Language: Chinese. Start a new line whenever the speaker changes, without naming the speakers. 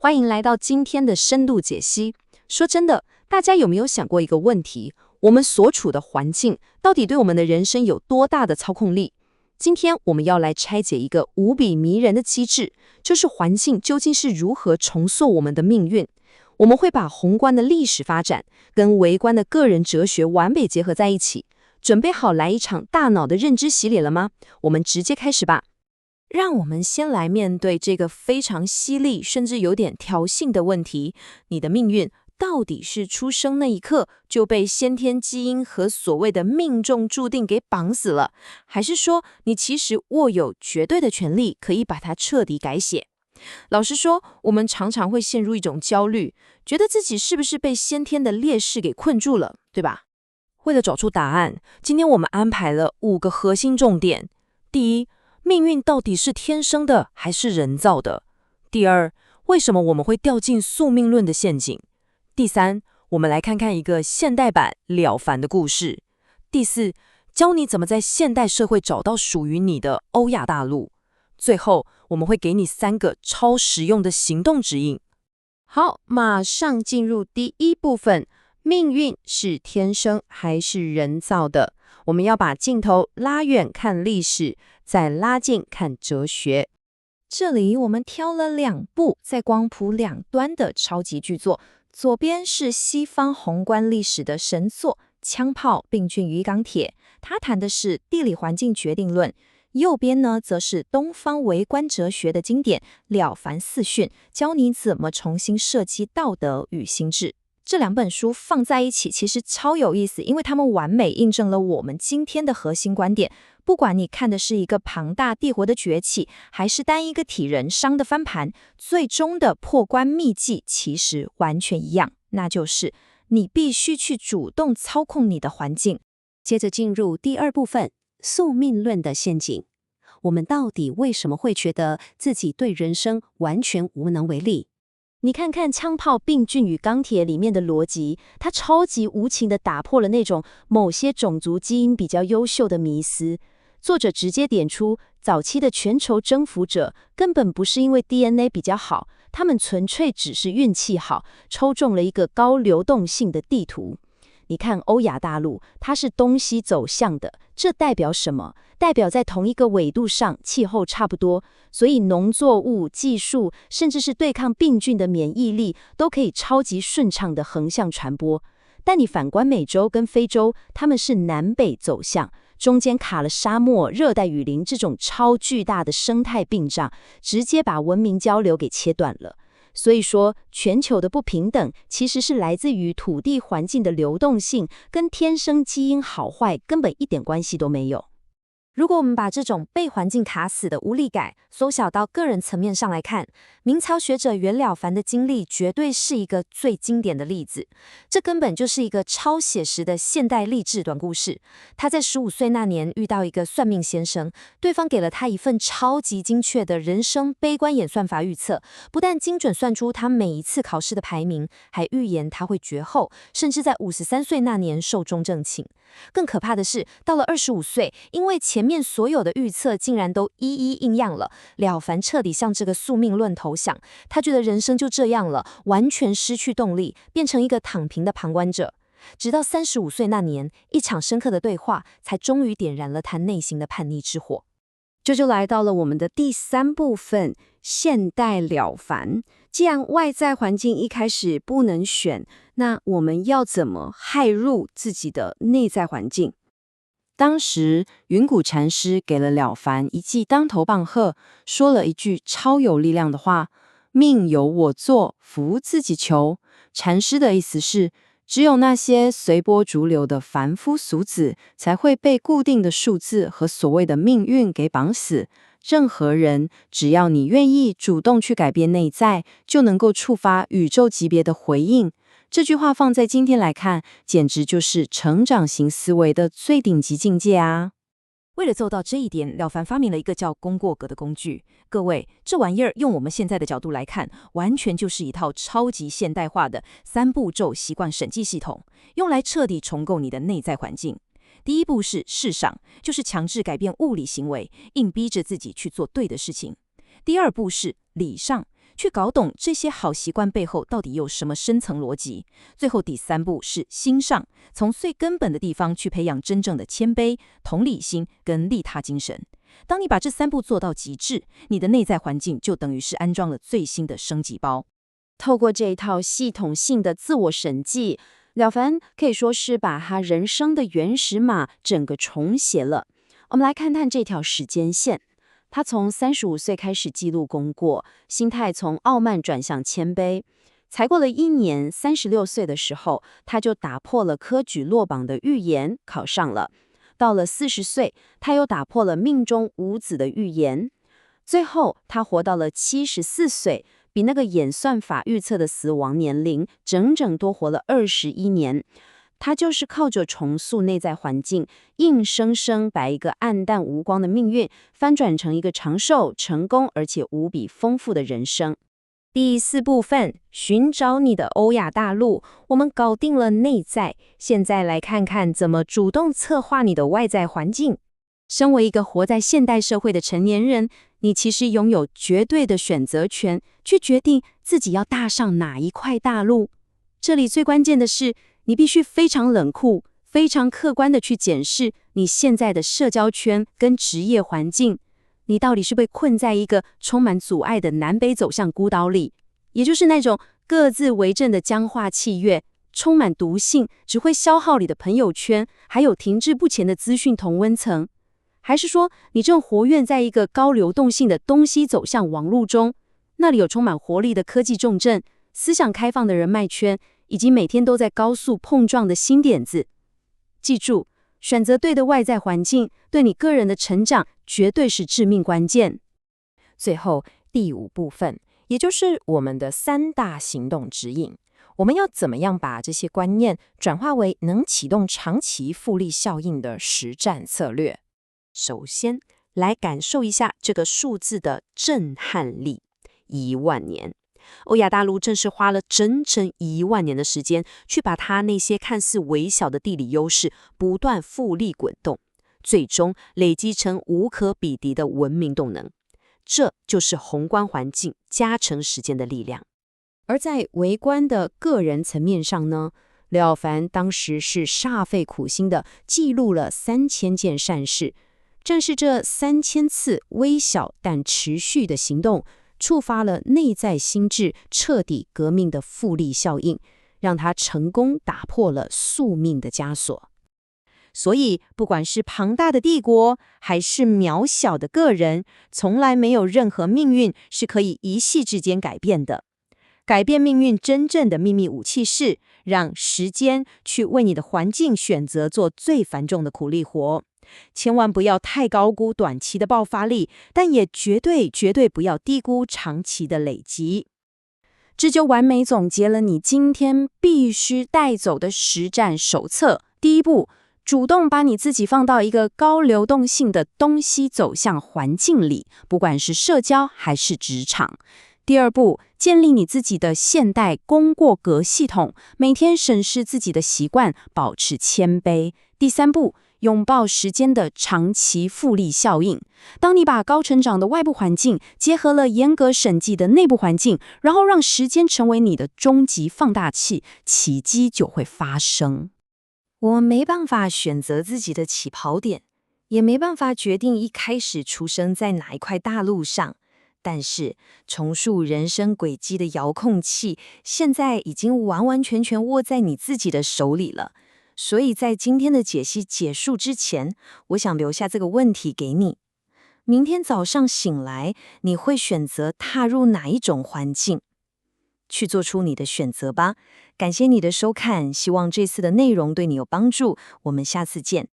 欢迎来到今天的深度解析。说真的，大家有没有想过一个问题：我们所处的环境到底对我们的人生有多大的操控力？今天我们要来拆解一个无比迷人的机制，就是环境究竟是如何重塑我们的命运。我们会把宏观的历史发展跟微观的个人哲学完美结合在一起。准备好来一场大脑的认知洗礼了吗？我们直接开始吧。
让我们先来面对这个非常犀利甚至有点挑衅的问题：你的命运到底是出生那一刻就被先天基因和所谓的命中注定给绑死了，还是说你其实握有绝对的权利，可以把它彻底改写？老实说，我们常常会陷入一种焦虑，觉得自己是不是被先天的劣势给困住了，对吧？为了找出答案，今天我们安排了5个核心重点。第一，命运到底是天生的还是人造的？第二，为什么我们会掉进宿命论的陷阱？第三，我们来看看一个现代版了凡的故事。第四，教你怎么在现代社会找到属于你的欧亚大陆。最后，我们会给你3个超实用的行动指引。
好，马上进入第一部分。命运是天生还是人造的？我们要把镜头拉远看历史，再拉近看哲学。这里我们挑了2部在光谱两端的超级巨作，左边是西方宏观历史的神作《枪炮、病菌与钢铁》，它谈的是地理环境决定论；右边呢，则是东方微观哲学的经典《了凡四训》，教你怎么重新设计道德与心智。这2本书放在一起其实超有意思，因为它们完美印证了我们今天的核心观点。不管你看的是一个庞大帝国的崛起，还是单一个体人商的翻盘，最终的破关秘籍其实完全一样，那就是你必须去主动操控你的环境。
接着进入第2部分，宿命论的陷阱。我们到底为什么会觉得自己对人生完全无能为力？
你看看《枪炮、病菌与钢铁》里面的逻辑，它超级无情地打破了那种某些种族基因比较优秀的迷思。作者直接点出，早期的全球征服者根本不是因为 DNA 比较好，他们纯粹只是运气好，抽中了一个高流动性的地图。你看欧亚大陆，它是东西走向的，这代表什么？代表在同一个纬度上，气候差不多，所以农作物、技术，甚至是对抗病菌的免疫力，都可以超级顺畅的横向传播。但你反观美洲跟非洲，他们是南北走向，中间卡了沙漠、热带雨林这种超巨大的生态屏障，直接把文明交流给切断了。所以说，全球的不平等其实是来自于土地环境的流动性，跟天生基因好坏根本一点关系都没有。
如果我们把这种被环境卡死的无力感缩小到个人层面上来看，明朝学者袁了凡的经历绝对是一个最经典的例子。这根本就是一个超写实的现代励志短故事。他在15岁那年遇到一个算命先生，对方给了他一份超级精确的人生悲观演算法预测，不但精准算出他每一次考试的排名，还预言他会绝后，甚至在53岁那年寿终正寝。更可怕的是，到了25岁，因为前面所有的预测竟然都一一应验了，了凡彻底向这个宿命论投降。他觉得人生就这样了，完全失去动力，变成一个躺平的旁观者。直到35岁那年，一场深刻的对话，才终于点燃了他内心的叛逆之火。
这就来到了我们的第3部分，现代了凡。既然外在环境一开始不能选，那我们要怎么骇入自己的内在环境？当时云谷禅师给了了凡一记当头棒喝，说了一句超有力量的话：命由我做，福自己求。禅师的意思是，只有那些随波逐流的凡夫俗子，才会被固定的数字和所谓的命运给绑死。任何人，只要你愿意主动去改变内在，就能够触发宇宙级别的回应。这句话放在今天来看，简直就是成长型思维的最顶级境界啊！
为了做到这一点，了凡发明了一个叫功过格的工具。各位，这玩意儿用我们现在的角度来看，完全就是一套超级现代化的3步骤习惯审计系统，用来彻底重构你的内在环境。第一步是事上，就是强制改变物理行为，硬逼着自己去做对的事情。第2步是理上，去搞懂这些好习惯背后到底有什么深层逻辑。最后第3步是心上，从最根本的地方去培养真正的谦卑、同理心跟利他精神。当你把这3步做到极致，你的内在环境就等于是安装了最新的升级包。
透过这一套系统性的自我审计，了凡可以说是把他人生的原始码整个重写了。我们来看看这条时间线，他从35岁开始记录功过，心态从傲慢转向谦卑。才过了1年，36岁的时候，他就打破了科举落榜的预言，考上了。到了40岁，他又打破了命中无子的预言。最后，他活到了74岁，比那个演算法预测的死亡年龄整整多活了21年。他就是靠着重塑内在环境，硬生生把一个暗淡无光的命运翻转成一个长寿、成功而且无比丰富的人生。
第4部分，寻找你的欧亚大陆。我们搞定了内在，现在来看看怎么主动策划你的外在环境。身为一个活在现代社会的成年人，你其实拥有绝对的选择权，去决定自己要踏上哪一块大陆。这里最关键的是，你必须非常冷酷、非常客观地去检视你现在的社交圈跟职业环境。你到底是被困在一个充满阻碍的南北走向孤岛里，也就是那种各自为政的僵化契约，充满毒性，只会消耗你的朋友圈，还有停滞不前的资讯同温层？还是说你正活跃在一个高流动性的东西走向网络中，那里有充满活力的科技重镇，思想开放的人脉圈，以及每天都在高速碰撞的新点子？记住，选择对的外在环境，对你个人的成长绝对是致命关键。
最后第5部分，也就是我们的3大行动指引，我们要怎么样把这些观念转化为能启动长期复利效应的实战策略？首先，来感受一下这个数字的震撼力，1万年。欧亚大陆正是花了整整1万年的时间，去把它那些看似微小的地理优势不断复利滚动，最终累积成无可比拟的文明动能。这就是宏观环境加成时间的力量。而在微观的个人层面上呢，刘耀凡当时是煞费苦心的记录了3000件善事，正是这3000次微小但持续的行动，触发了内在心智彻底革命的复利效应，让他成功打破了宿命的枷锁。所以，不管是庞大的帝国，还是渺小的个人，从来没有任何命运是可以一夕之间改变的。改变命运真正的秘密武器是，让时间去为你的环境选择做最繁重的苦力活。千万不要太高估短期的爆发力，但也绝对不要低估长期的累积。这就完美总结了你今天必须带走的实战手册。第1步，主动把你自己放到一个高流动性的东西走向环境里，不管是社交还是职场。第2步，建立你自己的现代功过格系统，每天审视自己的习惯，保持谦卑。第3步，拥抱时间的长期复利效应。当你把高成长的外部环境结合了严格审计的内部环境，然后让时间成为你的终极放大器，奇迹就会发生。我们没办法选择自己的起跑点，也没办法决定一开始出生在哪一块大陆上，但是重塑人生轨迹的遥控器现在已经完完全全握在你自己的手里了。所以在今天的解析结束之前，我想留下这个问题给你：明天早上醒来，你会选择踏入哪一种环境？去做出你的选择吧。感谢你的收看，希望这次的内容对你有帮助。我们下次见。